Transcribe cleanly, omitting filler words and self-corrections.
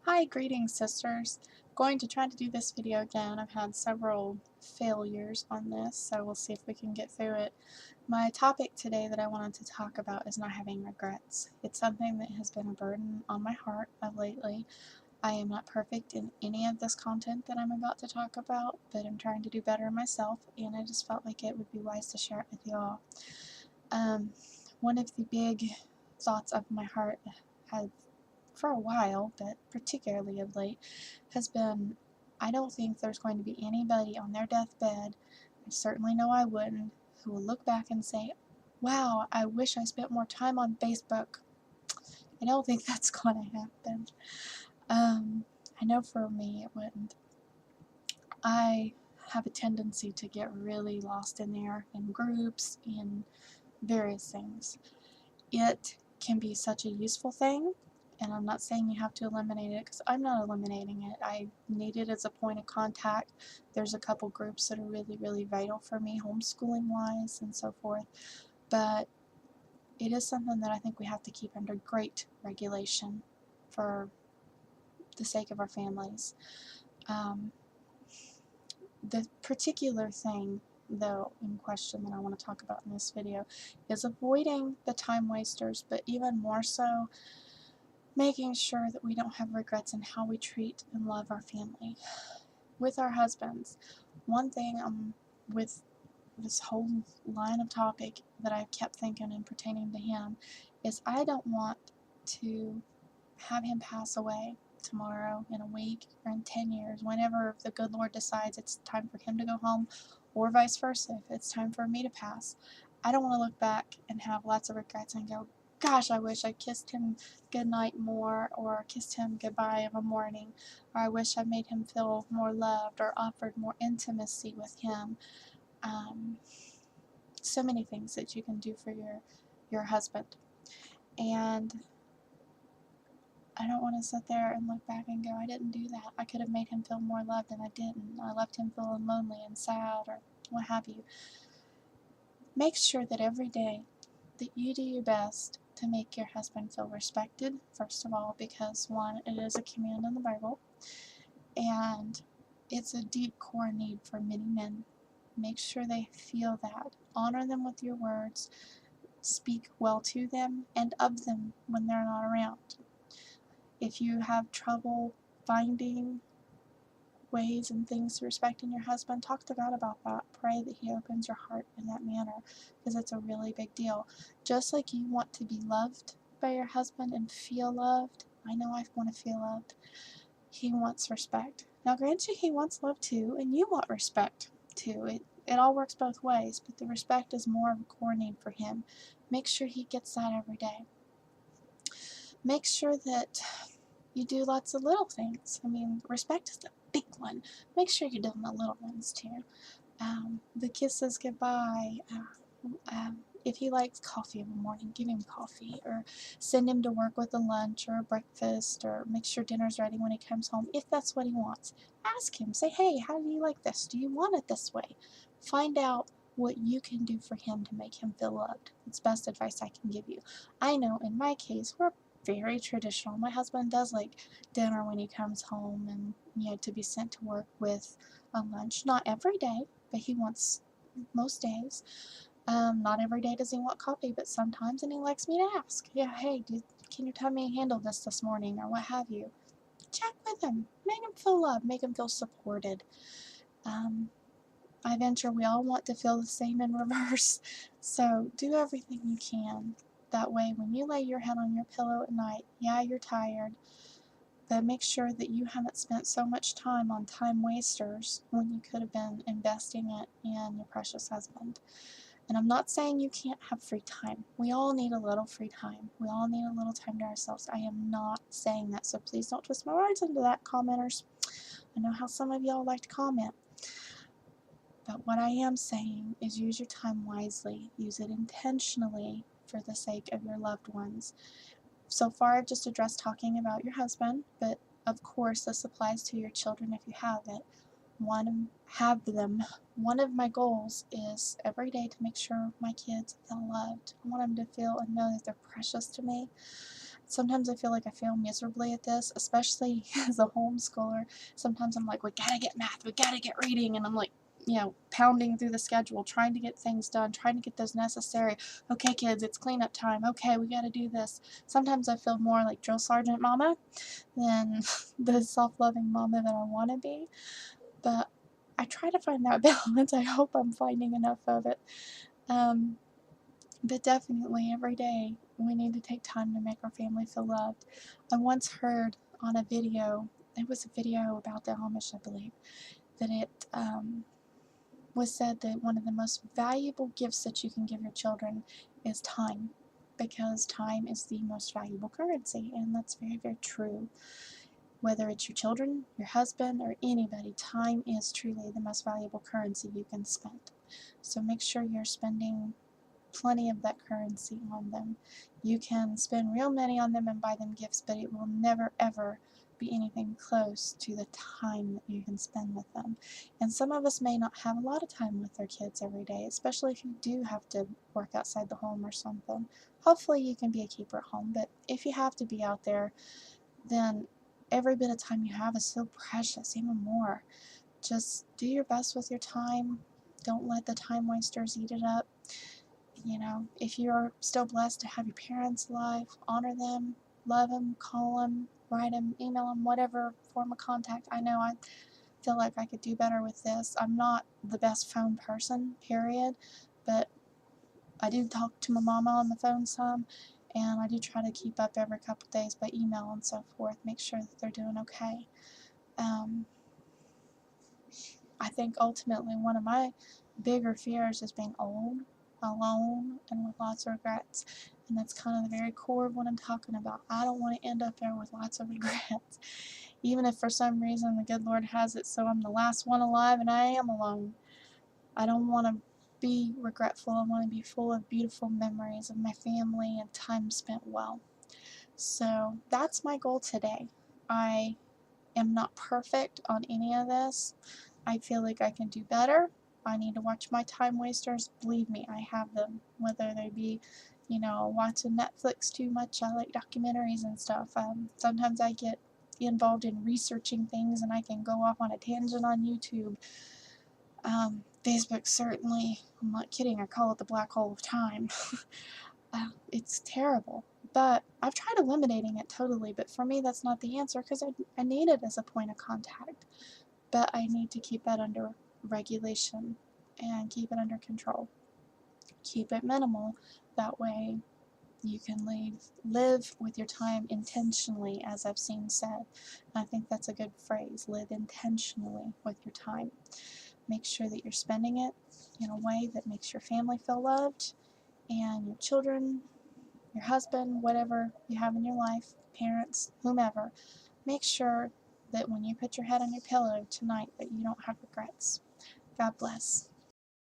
Hi, greetings sisters. Going to try to do this video again. I've had several failures on this, so we'll see if we can get through it. My topic today that I wanted to talk about is not having regrets. It's something that has been a burden on my heart of lately. I am not perfect in any of this content that I'm about to talk about, but I'm trying to do better myself, and I just felt like it would be wise to share it with you all. Um, One of the big thoughts of my heart has for a while, but particularly of late, has been I don't think there's going to be anybody on their deathbed, I certainly know I wouldn't, who will look back and say, wow, I wish I spent more time on Facebook. I don't think that's going to happen. I know for me it wouldn't. I have a tendency to get really lost in there, in groups, in various things. It can be such a useful thing, and I'm not saying you have to eliminate it because I'm not eliminating it. I need it as a point of contact. There's a couple groups that are really, really vital for me, homeschooling wise and so forth, but it is something that I think we have to keep under great regulation for the sake of our families. Um, the particular thing, though, in question that I want to talk about in this video is avoiding the time wasters, but even more so, making sure that we don't have regrets in how we treat and love our family. With our husbands, one thing with this whole line of topic that I've kept thinking and pertaining to him is I don't want to have him pass away tomorrow, in a week, or in 10 years, whenever the good Lord decides it's time for him to go home, or vice versa, if it's time for me to pass. I don't want to look back and have lots of regrets and go, gosh, I wish I kissed him goodnight more, or kissed him goodbye of a morning, or I wish I made him feel more loved, or offered more intimacy with him. Um, so many things that you can do for your husband. And I don't want to sit there and look back and go, I didn't do that. I could have made him feel more loved and I didn't. I left him feeling lonely and sad or what have you. Make sure that every day that you do your best to make your husband feel respected, first of all, because one, it is a command in the Bible, and it's a deep core need for many men. Make sure they feel that. Honor them with your words. Speak well to them and of them when they're not around. If you have trouble finding ways and things to respect in your husband, talk to God about that. Pray that He opens your heart in that manner, because it's a really big deal. Just like you want to be loved by your husband and feel loved, I know I want to feel loved, He wants respect. Now, granted, He wants love too, and you want respect too. It all works both ways, but the respect is more of a core need for Him. Make sure He gets that every day. Make sure that you do lots of little things. I mean, respect is the big one. Make sure you're doing the little ones too. The kisses goodbye. If he likes coffee in the morning, give him coffee, or send him to work with a lunch or a breakfast, or make sure dinner's ready when he comes home, if that's what he wants. Ask him, say, hey, how do you like this? Do you want it this way? Find out what you can do for him to make him feel loved. It's best advice I can give you. I know in my case, we're very traditional. My husband does like dinner when he comes home, and to be sent to work with a lunch. Not every day, but he wants most days. Not every day does he want coffee, but sometimes, and he likes me to ask, yeah, hey, can you tell me handle this morning, or what have you. Check with him, make him feel loved, make him feel supported. I venture we all want to feel the same in reverse, so do everything you can. That way, when you lay your head on your pillow at night, yeah, you're tired, but make sure that you haven't spent so much time on time wasters when you could have been investing it in your precious husband. And I'm not saying you can't have free time. We all need a little free time. We all need a little time to ourselves. I am not saying that, so please don't twist my words into that, commenters. I know how some of y'all like to comment. But what I am saying is use your time wisely. Use it intentionally for the sake of your loved ones. So far, I've just addressed talking about your husband, but of course this applies to your children if you have it. Have them. One of my goals is every day to make sure my kids feel loved. I want them to feel and know that they're precious to me. Sometimes I feel like I fail miserably at this, especially as a homeschooler. Sometimes I'm like, we gotta get math, we gotta get reading, and I'm like, pounding through the schedule, trying to get things done, trying to get those necessary. Okay, kids, it's cleanup time. Okay, we gotta do this. Sometimes I feel more like drill sergeant mama than the self-loving mama that I want to be. But I try to find that balance. I hope I'm finding enough of it. Um, but definitely every day we need to take time to make our family feel loved. I once heard on a video, it was a video about the Amish, I believe, that it was said that one of the most valuable gifts that you can give your children is time, because time is the most valuable currency, and that's very, very true. Whether it's your children, your husband, or anybody, time is truly the most valuable currency you can spend. So make sure you're spending plenty of that currency on them. You can spend real money on them and buy them gifts, but it will never ever be anything close to the time that you can spend with them. And some of us may not have a lot of time with our kids every day, especially if you do have to work outside the home or something. Hopefully you can be a keeper at home, but if you have to be out there, then every bit of time you have is so precious, even more. Just do your best with your time. Don't let the time wasters eat it up. If you're still blessed to have your parents alive, honor them, love them, call them, write them, email them, whatever form of contact. I know I feel like I could do better with this. I'm not the best phone person, period, but I do talk to my mama on the phone some, and I do try to keep up every couple days by email and so forth, make sure that they're doing okay. Um, I think ultimately one of my bigger fears is being old, alone, and with lots of regrets. And that's kind of the very core of what I'm talking about. I don't want to end up there with lots of regrets. Even if for some reason the good Lord has it so I'm the last one alive and I am alone. I don't want to be regretful. I want to be full of beautiful memories of my family and time spent well. So that's my goal today. I am not perfect on any of this. I feel like I can do better. I need to watch my time wasters. Believe me, I have them. Whether they be, watching Netflix too much. I like documentaries and stuff. Sometimes I get involved in researching things and I can go off on a tangent on YouTube. Facebook, certainly, I'm not kidding, I call it the black hole of time. It's terrible. But I've tried eliminating it totally, but for me that's not the answer because I need it as a point of contact. But I need to keep that under regulation and keep it under control. Keep it minimal. That way you can live with your time intentionally, as I've seen said. And I think that's a good phrase, live intentionally with your time. Make sure that you're spending it in a way that makes your family feel loved, and your children, your husband, whatever you have in your life, parents, whomever. Make sure that when you put your head on your pillow tonight that you don't have regrets. God bless.